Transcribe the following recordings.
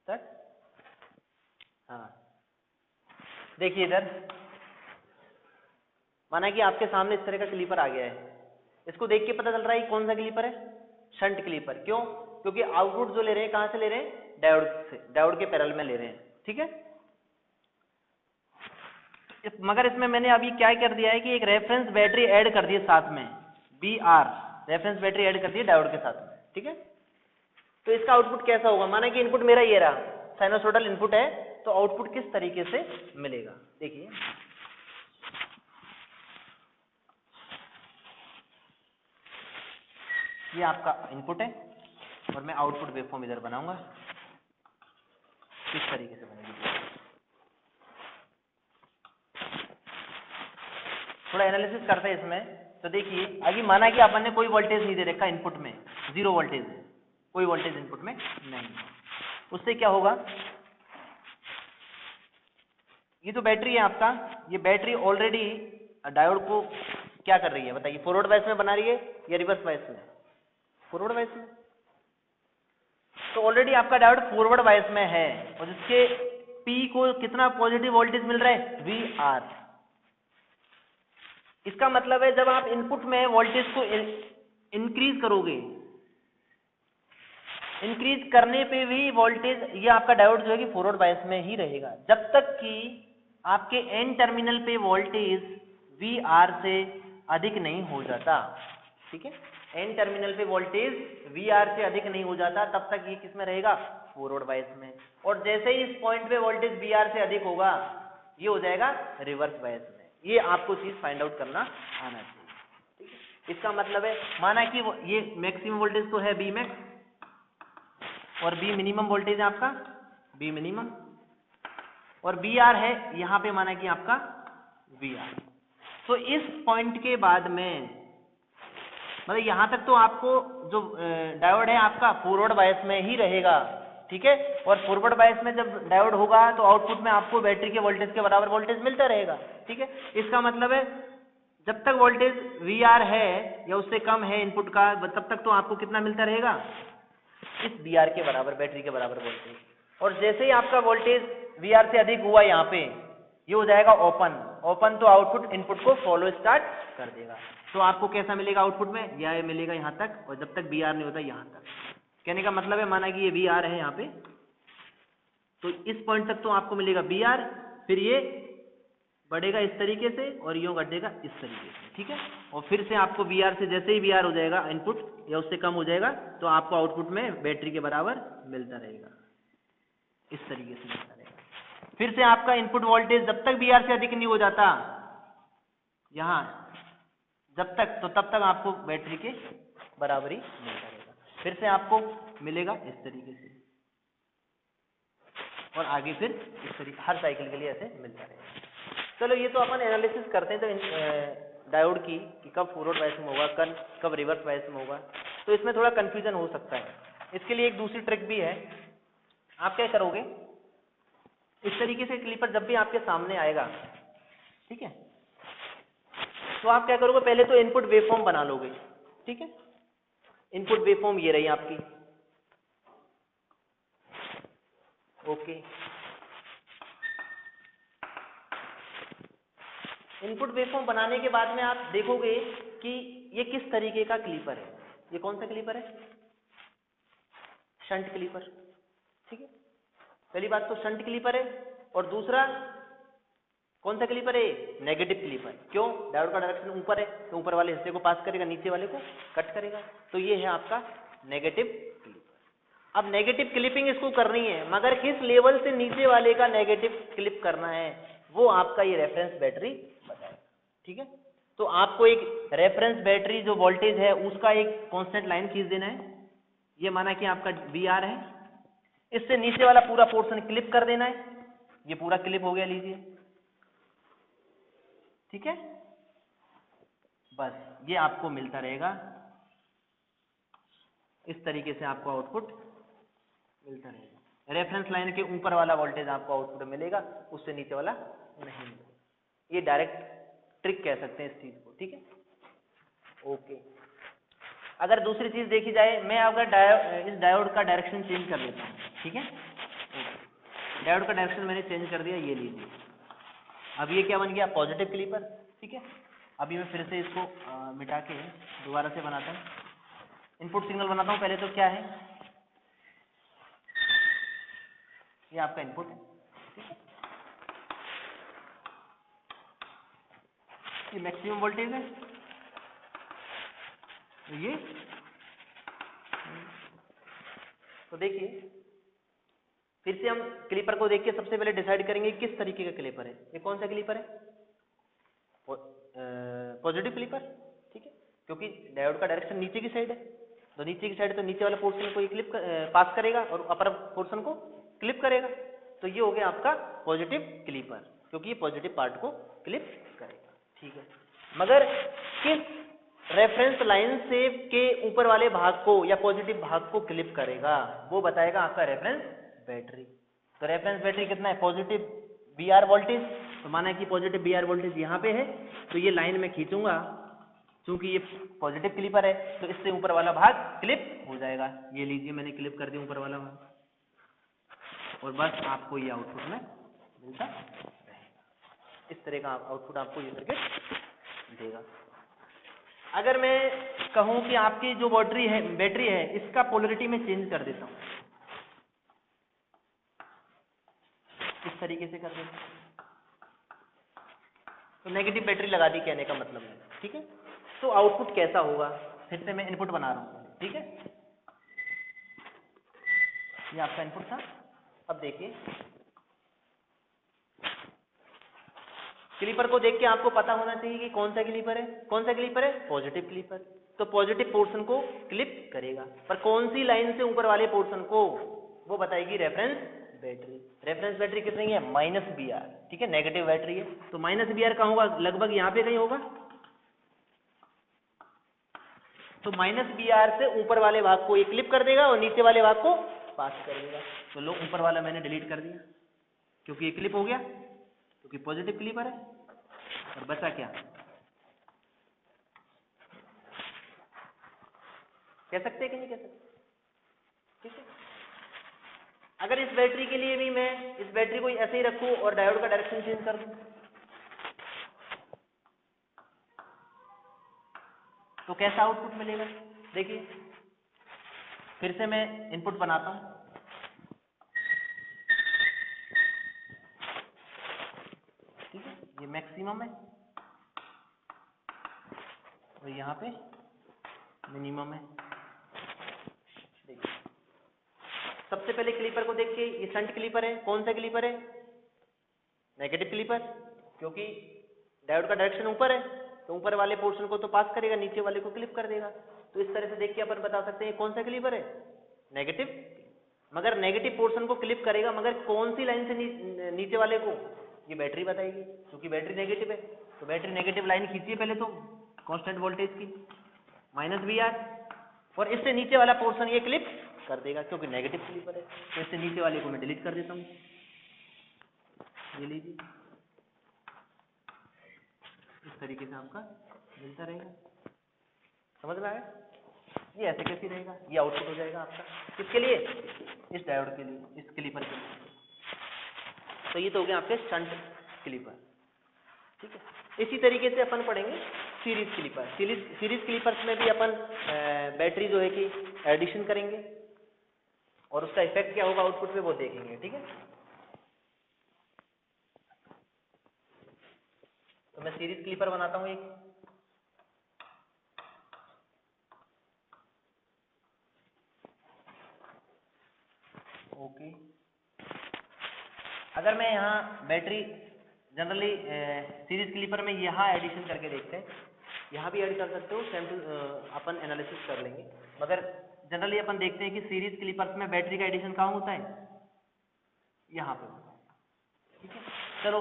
तक। हाँ देखिए इधर, माना कि आपके सामने इस तरह का क्लीपर आ गया है, इसको देख के पता चल रहा है कि कौन सा क्लीपर है, शंट क्लीपर। क्यों? क्योंकि आउटपुट जो ले रहे हैं कहां से ले रहे हैं, डायोड से, डायोड के पैरेलल में ले रहे हैं, ठीक है। मगर इसमें मैंने अभी क्या कर दिया है कि एक रेफरेंस बैटरी ऐड कर दी है साथ में, BR रेफरेंस बैटरी ऐड कर दी है डायोड के साथ में, ठीक है। तो इसका आउटपुट कैसा होगा, माना कि इनपुट मेरा ये रहा, साइनोसॉइडल इनपुट है, तो आउटपुट किस तरीके से मिलेगा, देखिए ये आपका इनपुट है और मैं आउटपुट वेवफॉर्म इधर बनाऊंगा, किस तरीके से बनेगी। थोड़ा एनालिसिस करते हैं इसमें। तो देखिए अभी माना कि अपन ने कोई वोल्टेज नहीं दे रखा इनपुट में, 0 वोल्टेज है, कोई वोल्टेज इनपुट में नहीं, उससे क्या होगा, ये तो बैटरी है आपका, ये बैटरी ऑलरेडी डायोड को क्या कर रही है बताइए, फॉरवर्ड बायस में बना रही है या रिवर्स बायस में, फॉरवर्ड बायस में। तो ऑलरेडी आपका डायोड फॉरवर्ड बायस में है और जिसके P को कितना पॉजिटिव वोल्टेज मिल रहा है, VR। इसका मतलब है जब आप इनपुट में वोल्टेज को इंक्रीज करोगे, इंक्रीज करने पे भी वोल्टेज, ये आपका डायोड जो है कि फॉरवर्ड बायस में ही रहेगा जब तक कि आपके एन टर्मिनल पे वोल्टेज VR से अधिक नहीं हो जाता, ठीक है। एन टर्मिनल पे वोल्टेज VR से अधिक नहीं हो जाता तब तक ये किस में रहेगा, फॉरवर्ड बायस में। और जैसे ही इस पॉइंट पे वोल्टेज VR से अधिक होगा ये हो जाएगा रिवर्स बायस में। ये आपको चीज फाइंड आउट करना आना चाहिए, ठीक है। इसका मतलब है माना कि ये मैक्सिमम वोल्टेज तो है B मैक्स और B मिनिमम वोल्टेज है आपका B मिनिमम, और VR है यहाँ पे माना कि आपका VR। तो इस पॉइंट के बाद में मतलब यहाँ तक तो आपको जो डायोड है आपका फॉरवर्ड बायस में ही रहेगा, ठीक है। और फॉरवर्ड बायस में जब डायोड होगा तो आउटपुट में आपको बैटरी के वोल्टेज के बराबर वोल्टेज मिलता रहेगा, ठीक है। इसका मतलब है जब तक वोल्टेज VR है या उससे कम है इनपुट का, तब तक तो आपको कितना मिलता रहेगा, इस VR के बराबर, बैटरी के बराबर वोल्टेज। और जैसे ही आपका वोल्टेज VR से अधिक हुआ यहाँ पे, ये हो जाएगा ओपन, ओपन तो आउटपुट इनपुट को फॉलो स्टार्ट कर देगा। तो आपको कैसा मिलेगा आउटपुट में, यह मिलेगा यहाँ तक, और जब तक VR नहीं होता यहाँ तक। कहने का मतलब है माना कि ये VR है यहाँ पे, तो इस पॉइंट तक तो आपको मिलेगा VR, फिर ये बढ़ेगा इस तरीके से और यूं घटेगा इस तरीके से, ठीक है। और फिर से आपको VR से, जैसे ही VR हो जाएगा इनपुट या उससे कम हो जाएगा, तो आपको आउटपुट में बैटरी के बराबर मिलता रहेगा, इस तरीके से मिलता रहेगा। फिर से आपका इनपुट वोल्टेज जब तक VR से अधिक नहीं हो जाता यहाँ, जब तक, तो तब तक आपको बैटरी के बराबर ही मिलता रहेगा। फिर से आपको मिलेगा इस तरीके से और आगे फिर इस तरीके, हर साइकिल के लिए ऐसे मिलता रहेगा। चलो ये तो अपन एनालिसिस करते हैं तो डायोड की कि कब फॉरवर्ड बायस में होगा, कब रिवर्स बायस में होगा, तो इसमें थोड़ा कंफ्यूजन हो सकता है। इसके लिए एक दूसरी ट्रिक भी है। आप क्या करोगे, इस तरीके से क्लिपर जब भी आपके सामने आएगा, ठीक है, तो आप क्या करोगे, पहले तो इनपुट वेवफॉर्म बना लोगे, ठीक है। इनपुट वेवफॉर्म ये रही आपकी, ओके। इनपुट वेवफॉर्म बनाने के बाद में आप देखोगे कि ये किस तरीके का क्लीपर है। ये कौन सा क्लीपर है, शंट क्लीपर, ठीक है। पहली बात तो शंट क्लीपर है, और दूसरा कौन सा क्लीपर है, नेगेटिव क्लीपर। क्यों, डायोड का डायरेक्शन ऊपर है तो ऊपर वाले हिस्से को पास करेगा, नीचे वाले को कट करेगा, तो ये है आपका नेगेटिव क्लिपर। अब नेगेटिव क्लिपिंग इसको करनी है, मगर किस लेवल से नीचे वाले का नेगेटिव क्लिप करना है वो आपका ये रेफरेंस बैटरी बताएगा, ठीक है। तो आपको एक रेफरेंस बैटरी जो वोल्टेज है उसका एक कांस्टेंट लाइन खींच देना है। ये माना कि आपका VR है, इससे नीचे वाला पूरा पोर्शन क्लिप कर देना है, ये पूरा क्लिप हो गया, लीजिए, ठीक है। बस ये आपको मिलता रहेगा, इस तरीके से आपको आउटपुट मिलता रहेगा। रेफरेंस लाइन के ऊपर वाला वोल्टेज आपको आउटपुट मिलेगा, उससे नीचे वाला नहीं मिलेगा। ये डायरेक्ट ट्रिक कह सकते हैं इस चीज को, ठीक है, ओके। अगर दूसरी चीज देखी जाए, मैं अगर इस डायोड का डायरेक्शन चेंज कर लेता हूँ, ठीक है, डायोड का डायरेक्शन मैंने चेंज कर दिया, ये लीजिए। अब ये क्या बन गया, पॉजिटिव क्लीपर, ठीक है। अभी मैं फिर से इसको मिटा के दोबारा से बनाता हूँ, इनपुट सिग्नल बनाता हूँ। पहले तो क्या है, ये आपका इनपुट है, ठीक है। ये मैक्सिमम वोल्टेज है, ये तो देखिए, फिर से हम क्लीपर को देख के सबसे पहले डिसाइड करेंगे किस तरीके का क्लीपर है। ये कौन सा क्लीपर है, पॉजिटिव क्लीपर, ठीक है, क्योंकि डायोड का डायरेक्शन नीचे की साइड है, तो नीचे की साइड तो नीचे वाले पोर्शन को ये क्लिप पास करेगा और अपर पोर्शन को क्लिप करेगा। तो ये हो गया आपका पॉजिटिव क्लीपर, क्योंकि ये पॉजिटिव पार्ट को क्लिप करेगा, ठीक है। मगर किस रेफरेंस लाइन से के ऊपर वाले भाग को या पॉजिटिव भाग को क्लिप करेगा, वो बताएगा आपका रेफरेंस बैटरी। तो रेफरेंस बैटरी कितना है, पॉजिटिव बी आर वोल्टेज, तो माना कि पॉजिटिव बी आर वोल्टेज यहाँ पे है, तो ये लाइन में खींचूंगा, क्योंकि ये पॉजिटिव क्लिपर है, तो इससे ऊपर वाला भाग क्लिप हो जाएगा। ये लीजिए, मैंने क्लिप कर दिया ऊपर वाला भाग, और बस आपको ये आउटपुट में मिलता रहेगा। इस तरह का आउटपुट आपको ये सर्किट देगा। अगर मैं कहूं कि आपकी जो बैटरी है इसका पोलरिटी में चेंज कर देता हूं, इस तरीके से कर देता हूं, तो नेगेटिव बैटरी लगा दी, कहने का मतलब है, ठीक है। तो आउटपुट कैसा होगा, फिर से मैं इनपुट बना रहा हूं, ठीक है। ये आपका इनपुट था। अब देखिए, क्लीपर को देख के आपको पता होना चाहिए कि कौन सा क्लीपर है, कौन सा क्लीपर है, पॉजिटिव क्लीपर, तो पॉजिटिव पोर्शन को क्लिप करेगा। पर कौन सी लाइन से ऊपर वाले पोर्शन को, वो बताएगी रेफरेंस बैटरी। रेफरेंस बैटरी कितनी है, माइनस बी आर, ठीक है, नेगेटिव बैटरी है, तो माइनस बी आर कहाँ होगा, लगभग यहाँ पे कहीं होगा। तो माइनस बी आर से ऊपर वाले भाग को ये क्लिप कर देगा और नीचे वाले भाग को पास कर देगा। तो लो, ऊपर वाला मैंने डिलीट कर दिया, क्योंकि ये क्लिप हो गया, क्योंकि पॉजिटिव क्लीपर है। और बचा क्या, कह सकते हैं कि नहीं कह सकते, ठीक है। अगर इस बैटरी के लिए भी मैं इस बैटरी को ऐसे ही रखूं और डायोड का डायरेक्शन चेंज कर दूं, तो कैसा आउटपुट मिलेगा, देखिए। फिर से मैं इनपुट बनाता हूं, ठीक है, ये मैक्सिमम है और यहाँ पे मिनिमम है। देखिए, सबसे पहले क्लीपर को देख के, ये शंट क्लीपर है, कौन सा क्लीपर है, नेगेटिव क्लीपर, क्योंकि डायोड का डायरेक्शन ऊपर है, तो ऊपर वाले पोर्शन को तो पास करेगा, नीचे वाले को क्लिप कर देगा। तो इस तरह से देख के अपन बता सकते हैं कौन सा क्लीपर है, नेगेटिव। मगर नेगेटिव पोर्शन को क्लिप करेगा, मगर कौन सी लाइन से नीचे वाले को, ये बैटरी बताएगी, क्योंकि बैटरी नेगेटिव है। तो बैटरी नेगेटिव लाइन खींचिए पहले तो कांस्टेंट वोल्टेज की, माइनस बी आर, और इससे नीचे वाला पोर्शन ये क्लिप कर देगा, क्योंकि नेगेटिव क्लीपर है। तो इससे नीचे वाले को मैं डिलीट कर देता हूँ, ये लीजिए, इस तरीके से आपका मिलता रहेगा। समझ में आया, ये ऐसे कैसे रहेगा, ये आउटपुट हो जाएगा आपका, किसके लिए, इस डायोड के लिए, इस क्लीपर के लिए। तो ये तो हो गया आपके शंट क्लीपर, ठीक है। इसी तरीके से अपन पढ़ेंगे सीरीज क्लीपर। सीरीज क्लीपर्स में भी अपन बैटरी जो है कि एडिशन करेंगे, और उसका इफेक्ट क्या होगा आउटपुट पे वो देखेंगे, ठीक है। तो मैं सीरीज क्लीपर बनाता हूं एक, ओके। अगर मैं यहाँ बैटरी जनरली सीरीज क्लीपर में यहाँ एडिशन करके देखते हैं, यहाँ भी ऐड कर सकते हो, सेम टू अपन एनालिसिस कर लेंगे। मगर जनरली अपन देखते हैं कि सीरीज क्लीपर्स में बैटरी का एडिशन कहाँ होता है, यहाँ पे होता है, ठीक है। चलो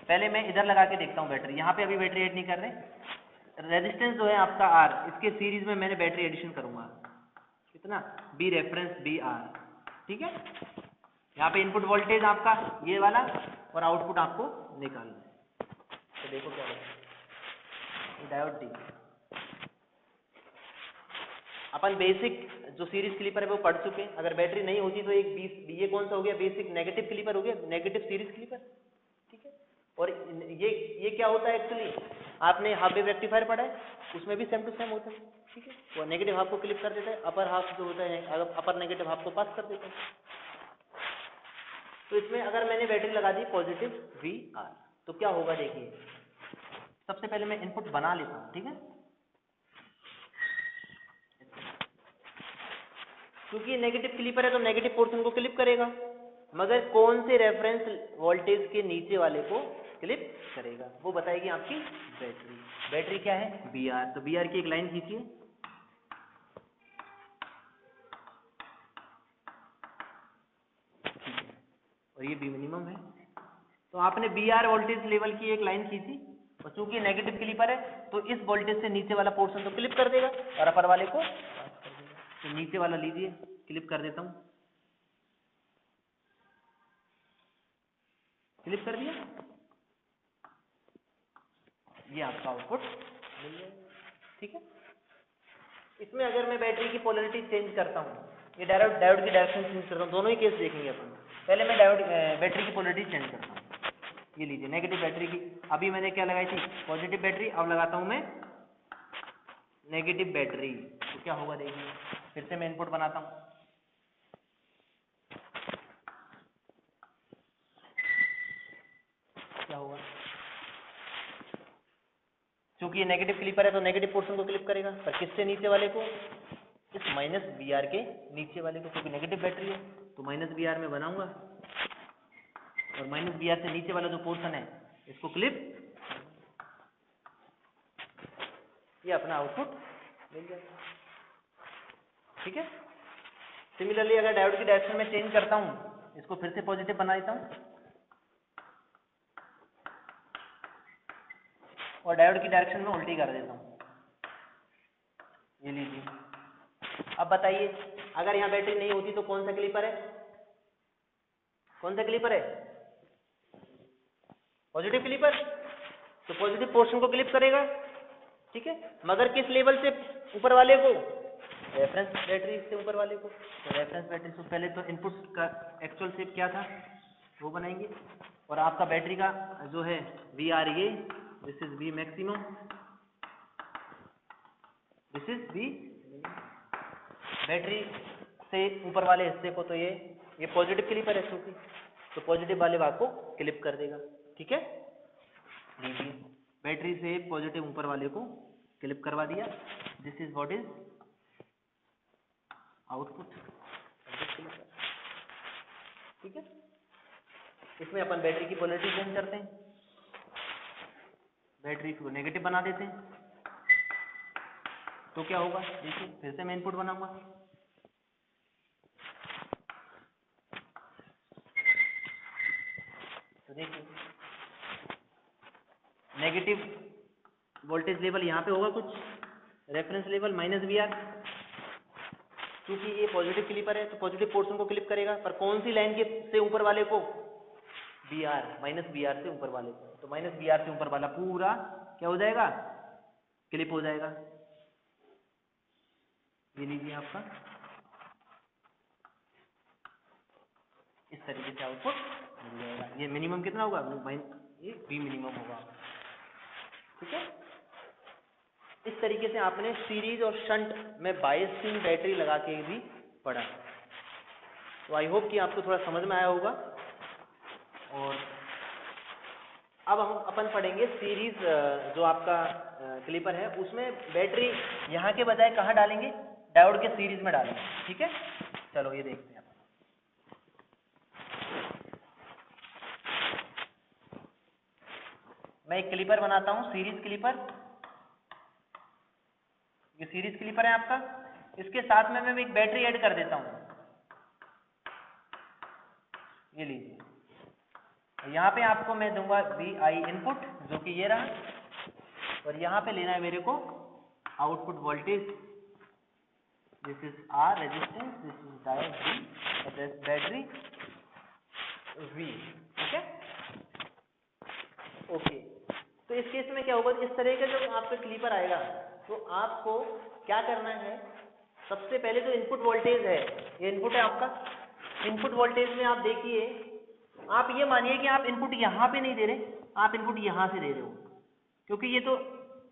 पहले मैं इधर लगा के देखता हूँ बैटरी, यहाँ पे अभी बैटरी ऐड नहीं कर रहे। रेजिस्टेंस जो है आपका आर, इसके सीरीज में मैंने बैटरी एडिशन करूंगा, कितना, बी रेफरेंस बी आर, ठीक है। यहाँ पे इनपुट वोल्टेज आपका ये वाला, और आउटपुट आपको निकालना है। तो देखो क्या होगा, डायोड डी, अपन बेसिक जो सीरीज क्लिपर है वो पढ़ चुके हैं। अगर बैटरी नहीं होती तो एक ये कौन सा हो गया, बेसिक नेगेटिव क्लिपर हो गया, नेगेटिव सीरीज क्लिपर, ठीक है। और ये क्या होता है एक्चुअली, आपने हाफ वेव रेक्टिफायर पढ़ा है, उसमें भी सेम टू सेम होता है, ठीक है। वो नेगेटिव हाफ को क्लिप कर देता है, अपर हाफ जो होता है अपर नेगेटिव हाफ को पास कर देता है। तो इसमें अगर मैंने बैटरी लगा दी पॉजिटिव VR, तो क्या होगा देखिए। सबसे पहले मैं इनपुट बना लेता हूँ, ठीक है। क्योंकि नेगेटिव क्लिपर है तो नेगेटिव पोर्शन को क्लिप करेगा, मगर कौन से रेफरेंस वोल्टेज के नीचे वाले को क्लिप करेगा वो बताएगी आपकी बैटरी। बैटरी क्या है, VR। तो VR की एक लाइन खींचिए, और ये B मिनिमम है। तो आपने VR वोल्टेज लेवल की एक लाइन खींची, और चूंकि नेगेटिव क्लिपर है तो इस वोल्टेज से नीचे वाला पोर्शन तो क्लिप कर देगा और अपर वाले को पास कर देगा। तो नीचे वाला लीजिए, क्लिप कर देता हूं, क्लिप कर दिया, ये आपका आउटपुट मिल जाएगा, ठीक है। इसमें अगर मैं बैटरी की पोलरिटी चेंज करता हूँ, ये डायोड की डायरेक्शन चेंज करता हूँ, दोनों ही केस देखेंगे अपन। पहले मैं बैटरी की पोलरिटी चेंज करता हूँ, ये लीजिए नेगेटिव बैटरी की, अभी मैंने क्या लगाई थी पॉजिटिव बैटरी, अब लगाता हूँ मैं नेगेटिव बैटरी। तो क्या होगा देखिए, फिर से मैं इनपुट बनाता हूँ, क्या होगा, क्योंकि ये नेगेटिव क्लिपर है तो नेगेटिव पोर्शन को क्लिप करेगा, पर किससे नीचे वाले को, इस -VR के नीचे वाले को, क्योंकि नेगेटिव बैटरी है तो -VR में बनाऊंगा, और -VR से नीचे वाला जो पोर्शन है इसको क्लिप, ये अपना आउटपुट मिल जाएगा, ठीक है। सिमिलरली अगर डायोड की डायरेक्शन में चेंज करता हूँ, इसको फिर से पॉजिटिव बना देता हूँ, और डायोड की डायरेक्शन में उल्टी कर देता हूँ, ये लीजिए। अब बताइए, अगर यहाँ बैटरी नहीं होती तो कौन सा क्लिपर है, कौन सा क्लिपर है, पॉजिटिव क्लिपर, तो पॉजिटिव पोर्शन को क्लिप करेगा, ठीक है, मगर किस लेवल से ऊपर वाले को, रेफरेंस बैटरी से ऊपर वाले को। तो रेफरेंस बैटरी से पहले तो इनपुट का एक्चुअल शेप क्या था वो बनाएंगे, और आपका बैटरी का जो है VR, ये this is V maximum, this is V। Battery से ऊपर वाले हिस्से को तो ये पॉजिटिव क्लिपर है क्योंकि, तो पॉजिटिव वाले भाग को क्लिप कर देगा, ठीक है। लीजिए, बैटरी से पॉजिटिव ऊपर वाले को क्लिप करवा दिया, this is what is output, ठीक है। इसमें अपन बैटरी की पोलरिटी चेंज करते हैं, बैटरी को नेगेटिव बना देते हैं, तो क्या होगा देखिए, फिर से मैं इनपुट बनाऊंगा, तो देखिए नेगेटिव वोल्टेज लेवल यहाँ पे होगा कुछ, रेफरेंस लेवल -VR, क्योंकि ये पॉजिटिव क्लिपर है तो पॉजिटिव पोर्शन को क्लिप करेगा, पर कौन सी लाइन के से ऊपर वाले को, VR, -VR से ऊपर वाले को, तो -VR से ऊपर वाला पूरा क्या हो जाएगा, क्लिप हो जाएगा, ये लीजिए आपका इस तरीके से आउटपुट मिल जाएगा। ये मिनिमम कितना होगा, ये V मिनिमम होगा, ठीक है। इस तरीके से आपने सीरीज और शंट में बायसिंग बैटरी लगा के भी पढ़ा, तो आई होप कि आपको थोड़ा समझ में आया होगा। और अब हम अपन पढ़ेंगे सीरीज जो आपका क्लिपर है, उसमें बैटरी यहाँ के बजाय कहाँ डालेंगे, डायोड के सीरीज में डालेंगे, ठीक है। चलो ये देखते हैं, मैं एक क्लिपर बनाता हूँ, सीरीज क्लिपर, ये सीरीज क्लिपर है आपका, इसके साथ में मैं एक बैटरी ऐड कर देता हूँ, ये लीजिए, यहाँ पे आपको मैं दूंगा VI इनपुट, जो कि ये रहा, और यहाँ पे लेना है मेरे को output voltage, this is R resistance, this is diode V, और दिस बैटरी V, ठीक है, ओके। तो इस केस में क्या होगा, इस तरह का जब आपका क्लिपर आएगा तो आपको क्या करना है, सबसे पहले जो इनपुट वोल्टेज है, ये इनपुट है आपका। इनपुट वोल्टेज में आप देखिए, आप ये मानिए कि आप इनपुट यहाँ पे नहीं दे रहे, आप इनपुट यहाँ से दे रहे हो, क्योंकि ये तो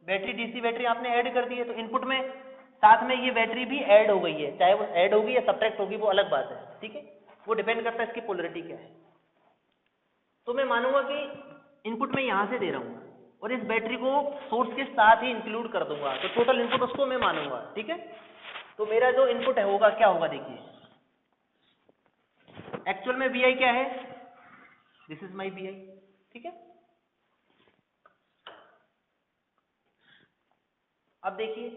बैटरी डीसी बैटरी आपने ऐड कर दी है, तो इनपुट में साथ में ये बैटरी भी ऐड हो गई है, चाहे वो ऐड होगी या सब्ट्रैक्ट होगी वो अलग बात है, ठीक है, वो डिपेंड करता है इसकी पोलरिटी क्या है। तो मैं मानूंगा कि इनपुट मैं यहाँ से दे रहा हूँ और इस बैटरी को सोर्स के साथ ही इंक्लूड कर दूंगा, तो टोटल इनपुट उसको मैं मानूंगा, ठीक है। तो मेरा जो इनपुट है होगा क्या होगा, देखिए एक्चुअल में VI क्या है, दिस इज माई VI, ठीक है। अब देखिए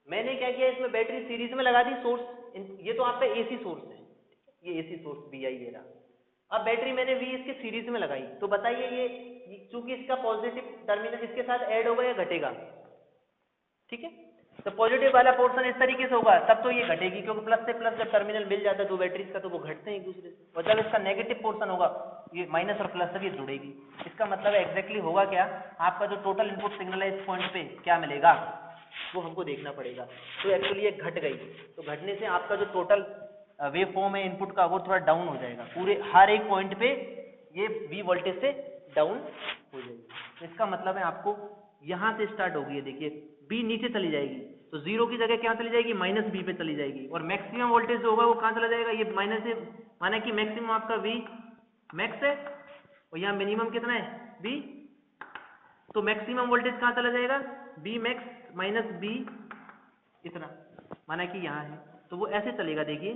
मैंने क्या किया, इसमें बैटरी सीरीज में लगा दी सोर्स, ये तो आपका AC सोर्स है, ये AC सोर्स VI ये रहा। अब बैटरी मैंने V इसके सीरीज में लगाई, तो बताइए ये चूंकि इसका पॉजिटिव टर्मिनल इसके साथ ऐड होगा या घटेगा, ठीक है। तो पॉजिटिव वाला पोर्शन इस तरीके से होगा, तब तो ये घटेगी, क्योंकि प्लस से प्लस जब टर्मिनल मिल जाता है दो बैटरीज का तो वो घटते हैं एक दूसरे से, और जब इसका नेगेटिव पोर्शन होगा ये माइनस और प्लस तब ये जुड़ेगी। इसका मतलब एग्जैक्टली होगा क्या, आपका जो टोटल इनपुट सिग्नल है इस पॉइंट पे क्या मिलेगा वो हमको देखना पड़ेगा। तो एक्चुअली ये घट गई, तो घटने से आपका जो टोटल वेव फॉर्म है इनपुट का वो थोड़ा डाउन हो जाएगा, पूरे हर एक पॉइंट पे ये V वोल्टेज से डाउन हो जाएगी। तो इसका मतलब है आपको यहाँ से स्टार्ट होगी, देखिए B नीचे चली जाएगी, तो 0 की जगह क्या चली जाएगी, -B पे चली जाएगी, और मैक्सिमम वोल्टेज जो होगा वो कहाँ चला जाएगा, ये माइनस से, माना कि मैक्सिमम आपका V मैक्स है और यहाँ मिनिमम कितना है B, तो मैक्सिमम वोल्टेज कहाँ चला जाएगा, B मैक्स -B इतना, माना कि यहाँ है, तो वो ऐसे चलेगा, देखिए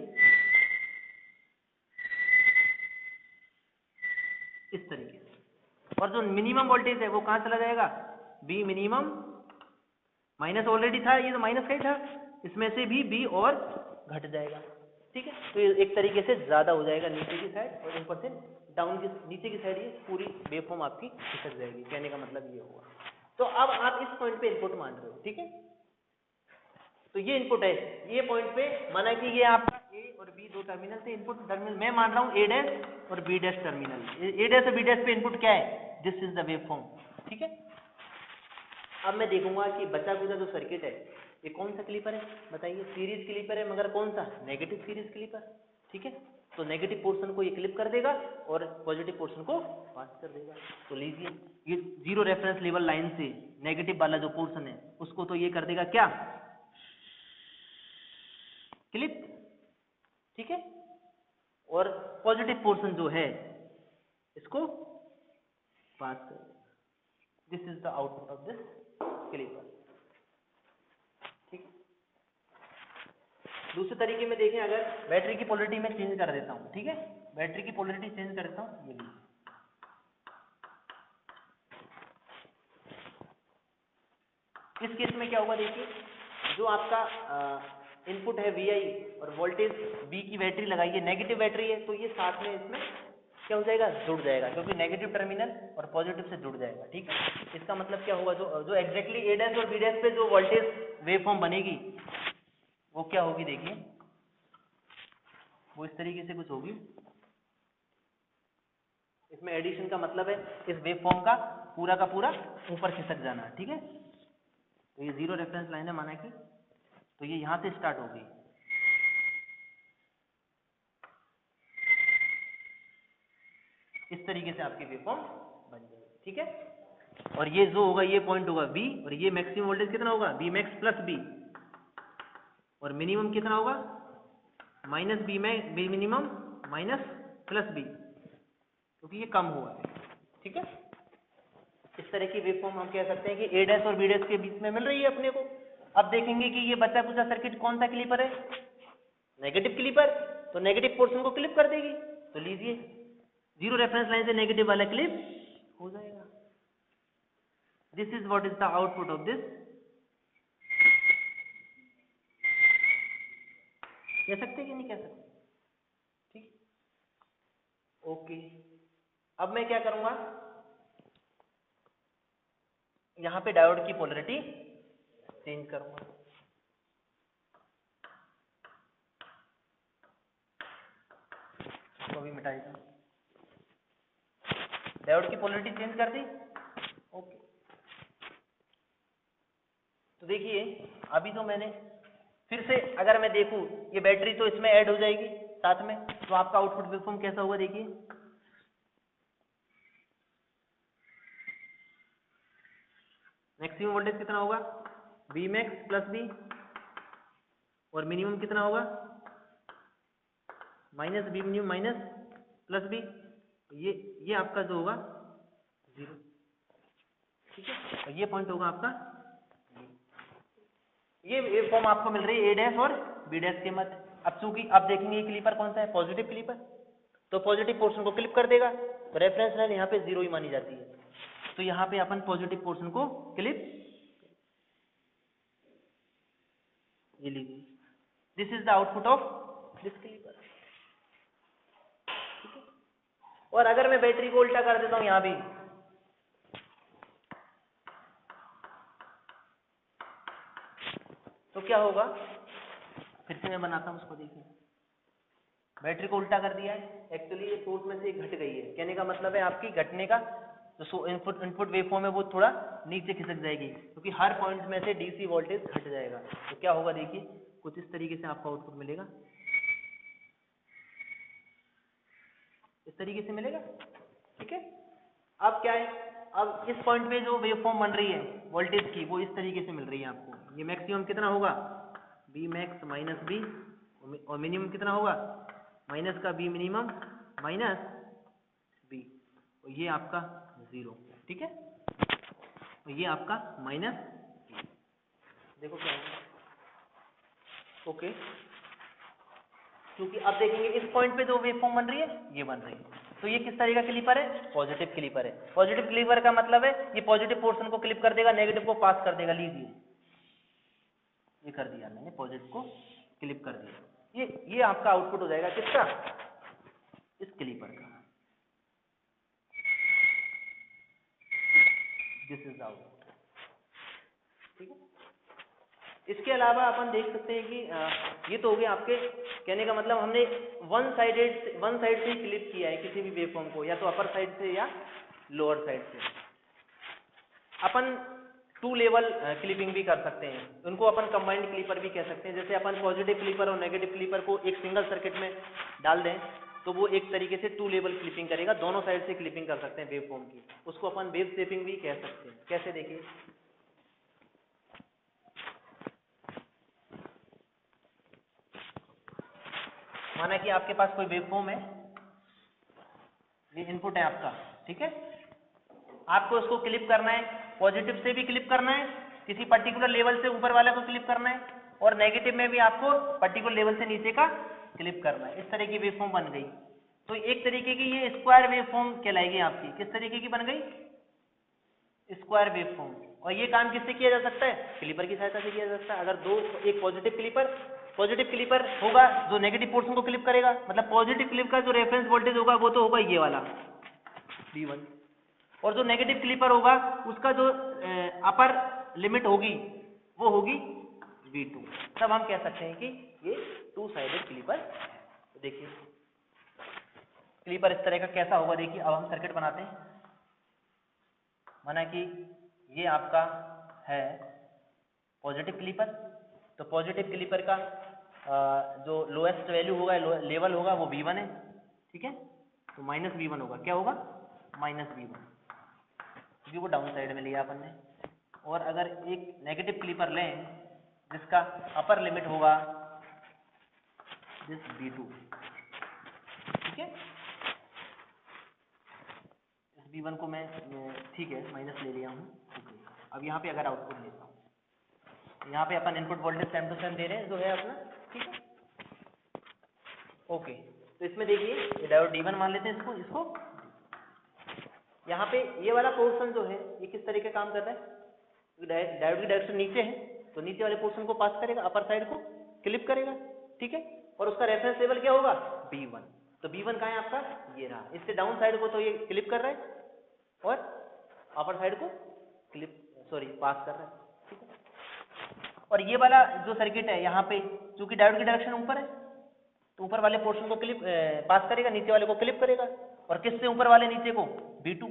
इस तरीके से। और जो मिनिमम वोल्टेज है वो कहाँ चला जाएगा, B मिनिमम माइनस ऑलरेडी था, ये तो माइनस का ही था, इसमें से भी B और घट जाएगा, ठीक है। तो ये एक तरीके से ज्यादा हो जाएगा नीचे की साइड, और ऊपर से डाउन की नीचे की साइड ये पूरी वेवफॉर्म आपकी खिसक जाएगी, कहने का मतलब ये होगा। तो अब आप इस पॉइंट पे इनपुट मान रहे हो, ठीक है। तो ये इनपुट है, ये पॉइंट पे माना कि ये आपका A और B दो टर्मिनल थे, इनपुट टर्मिनल मैं मान रहा हूँ A डैश और B dash terminal, A dash और B डैश पे इनपुट क्या है, दिस इज द वेवफॉर्म, ठीक है। अब मैं देखूंगा कि बचा कुचा जो सर्किट है ये कौन सा क्लिपर है, बताइए, सीरीज क्लिपर है, मगर कौन सा, नेगेटिव सीरीज क्लिपर, ठीक है। तो नेगेटिव पोर्शन को ये क्लिप कर देगा और पॉजिटिव पोर्शन को पास कर देगा। तो लीजिए ये जीरो रेफरेंस लेवल लाइन से नेगेटिव वाला जो पोर्शन है उसको तो ये कर देगा क्या, क्लिप, ठीक है, और पॉजिटिव पोर्शन जो है इसको पास कर देगा। This is the output of this clipper, ठीक है। दूसरे तरीके में देखें, अगर बैटरी की पोलरिटी में चेंज कर देता हूं, ठीक है, बैटरी की पोलरिटी चेंज कर देता हूं, ये लीजिए, इस केस में क्या होगा, देखिए जो आपका इनपुट है VI और वोल्टेज V की बैटरी लगाई है, नेगेटिव बैटरी है, तो ये साथ में इसमें क्या हो जाएगा, जुड़ जाएगा, क्योंकि नेगेटिव टर्मिनल और पॉजिटिव से जुड़ जाएगा, ठीक है। इसका मतलब क्या होगा, जो एग्जैक्टली A डैश और B डैश पे जो वोल्टेज वेवफॉर्म बनेगी वो क्या होगी, देखिए वो इस तरीके से कुछ होगी। इसमें एडिशन का मतलब है इस वेवफॉर्म का पूरा ऊपर खिसक जाना, ठीक है। तो ये जीरो रेफरेंस लाइन है, माना कि तो ये यहां से स्टार्ट होगी, इस तरीके से आपकी वेवफॉर्म बन जाएगी, ठीक है। और ये जो होगा ये पॉइंट होगा B, और ये मैक्सिमम वोल्टेज कितना होगा, B मैक्स प्लस B, और मिनिमम कितना होगा, minus B minimum minus plus B, क्योंकि ये कम हुआ है, ठीक है। इस तरह की वेवफॉर्म हम कह सकते हैं कि A डैश और B डैश के बीच में मिल रही है अपने को। अब देखेंगे कि ये बचा कुचा सर्किट कौन सा क्लिपर है, नेगेटिव क्लिपर, तो नेगेटिव पोर्शन को क्लिप कर देगी। तो लीजिए जीरो रेफरेंस लाइन से नेगेटिव वाला क्लिप हो जाएगा। This is what is the output of this, कह सकते कि नहीं कह सकते, ठीक, ओके। अब मैं क्या करूंगा, यहां पे डायोड की पोलरिटी चेंज करूंगा, इसको भी मिटा देता हूं, डायोड की पोलरिटी चेंज कर दी, ओके। तो देखिए अभी जो मैंने फिर से अगर मैं देखूं ये बैटरी तो इसमें ऐड हो जाएगी साथ में, तो आपका आउटपुट वेवफॉर्म कैसा होगा देखिए। मैक्सिमम वोल्टेज कितना होगा, बी मैक्स प्लस बी, और मिनिमम कितना होगा, minus B minimum minus plus B. ये आपका जो होगा 0, ठीक है। और ये पॉइंट होगा आपका, ये वेवफॉर्म आपको मिल रही है ए डैश और बी डैश के मध्य। अब चूंकि अब देखेंगे क्लिपर कौन सा है, पॉजिटिव क्लिपर, तो पॉजिटिव पोर्शन को क्लिप कर देगा, तो रेफरेंस लाइन यहाँ पे 0 ही मानी जाती है, तो यहाँ पे अपन पॉजिटिव पोर्शन को क्लिप, ये लीजिए, this is the output of this clipper, ठीक है। और अगर मैं बैटरी को उल्टा कर देता हूं यहां भी, तो क्या होगा, फिर से मैं बनाता हूं उसको, देखिए बैटरी को उल्टा कर दिया है, एक्चुअली ये सोर्स में से घट गई है, कहने का मतलब है आपकी घटने का जो इनपुट वेवफॉर्म है वो थोड़ा नीचे खिसक जाएगी, क्योंकि हर पॉइंट में से डीसी वोल्टेज घट जाएगा। तो क्या होगा देखिए, कुछ इस तरीके से आपका आउटपुट मिलेगा, इस तरीके से मिलेगा, ठीक है। अब क्या है, अब इस पॉइंट पे जो वेवफॉर्म बन रही है वोल्टेज की, वो इस तरीके से मिल रही है आपको। ये मैक्सिमम कितना होगा, बी मैक्स माइनस बी, और मिनिमम कितना होगा, माइनस का बी मिनिमम माइनस बी, और ये आपका 0, ठीक है, और ये आपका माइनस, देखो क्या है, ओके। क्योंकि अब देखेंगे इस पॉइंट पे जो वेवफॉर्म बन रही है ये बन रही है, तो ये किस तरह का क्लिपर है, पॉजिटिव क्लिपर है। पॉजिटिव क्लिपर का मतलब है ये पॉजिटिव पोर्शन को क्लिप कर देगा, नेगेटिव को पास कर देगा। लीजिए ये कर दिया मैंने, पॉजिटिव को क्लिप कर दिया, ये आपका आउटपुट हो जाएगा किसका, इस क्लिपर का, दिस इज आउटपुट, ठीक है। इसके अलावा अपन देख सकते हैं कि ये तो हो गया आपके, कहने का मतलब हमने वन साइड से ही क्लिप किया है किसी भी वेवफॉर्म को, या तो अपर साइड से या लोअर साइड से। अपन 2 लेवल क्लिपिंग भी कर सकते हैं, उनको अपन कंबाइंड क्लिपर भी कह सकते हैं। जैसे अपन पॉजिटिव क्लिपर और नेगेटिव क्लिपर को एक सिंगल सर्किट में डाल दें तो वो एक तरीके से 2 लेवल क्लिपिंग करेगा, दोनों साइड से क्लिपिंग कर सकते हैं वेवफॉर्म की, उसको अपन वेव शेपिंग भी कह सकते हैं। कैसे देखिए, माना कि आपके पास कोई वेवफॉर्म है, ये इनपुट है आपका, ठीक है, आपको उसको क्लिप करना है, पॉजिटिव से भी क्लिप करना है, किसी पर्टिकुलर लेवल से ऊपर वाले को क्लिप करना है, और नेगेटिव में भी आपको पर्टिकुलर लेवल से नीचे का क्लिप करना है। इस तरह की वेवफॉर्म बन गई, तो एक तरीके की ये स्क्वायर वेवफॉर्म कहलाएगी आपकी। किस तरीके की बन गई, स्क्वायर वेवफॉर्म। और ये काम किससे किया जा सकता है, क्लिपर की सहायता से किया जा सकता है। अगर दो, एक पॉजिटिव क्लिपर होगा जो नेगेटिव पोर्शन को क्लिप करेगा, मतलब पॉजिटिव क्लिप का जो रेफरेंस वोल्टेज होगा वो तो होगा ये वाला V1, और जो नेगेटिव क्लिपर होगा उसका जो अपर लिमिट होगी वो होगी V2। तब हम कह सकते हैं कि ये 2 साइडेड क्लिपर। देखिए क्लिपर इस तरह का कैसा होगा, देखिए अब हम सर्किट बनाते हैं। माना कि ये आपका है पॉजिटिव क्लिपर, तो पॉजिटिव क्लिपर का जो लोएस्ट वैल्यू होगा, लेवल होगा वो V1 है, ठीक है, तो माइनस V1 होगा। क्या होगा, माइनस V1, क्योंकि वो डाउन साइड में लिया अपन ने। और अगर एक नेगेटिव क्लिपर लें जिसका अपर लिमिट होगा दिस V2, ठीक है, इस V1 को मैं ठीक है माइनस ले लिया हूँ। अब यहाँ पे अगर आउटपुट लेता हूँ, यहाँ पे अपन input voltage same to same दे रहे हैं जो है अपना, ठीक है, ओके। तो इसमें देखिए ये डायोड D1 मान लेते हैं इसको यहाँ पे ये वाला पोर्शन जो है ये किस तरीके काम कर रहा है, डायोड की डायरेक्शन नीचे है तो नीचे वाले पोर्शन को पास करेगा, अपर साइड को क्लिप करेगा, ठीक है, और उसका रेफरेंस लेवल क्या होगा, B1। तो B1 कहाँ है आपका, ये रहा। इससे डाउन साइड को तो ये क्लिप कर रहा है और अपर साइड को पास कर रहा है, ठीक है। और ये वाला जो सर्किट है यहाँ पे, चूंकि डायोड की डायरेक्शन ऊपर है तो ऊपर वाले पोर्शन को क्लिप पास करेगा, नीचे वाले को क्लिप करेगा। और किससे ऊपर वाले नीचे को, V2,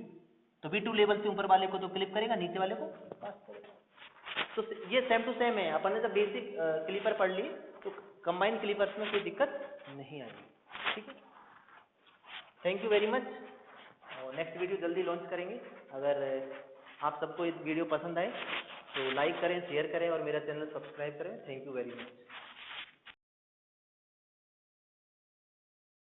तो V2 लेवल से ऊपर वाले को तो क्लिप करेगा, नीचे वाले को पास करेगा। तो ये सेम टू सेम है, अपन ने जब बेसिक क्लीपर पढ़ ली तो कंबाइन क्लीपर्स में कोई दिक्कत नहीं आएगी। ठीक है, थैंक यू वेरी मच। और नेक्स्ट वीडियो जल्दी लॉन्च करेंगे। अगर आप सबको ये वीडियो पसंद आए तो लाइक करें, शेयर करें और मेरा चैनल सब्सक्राइब करें। Thank you very much.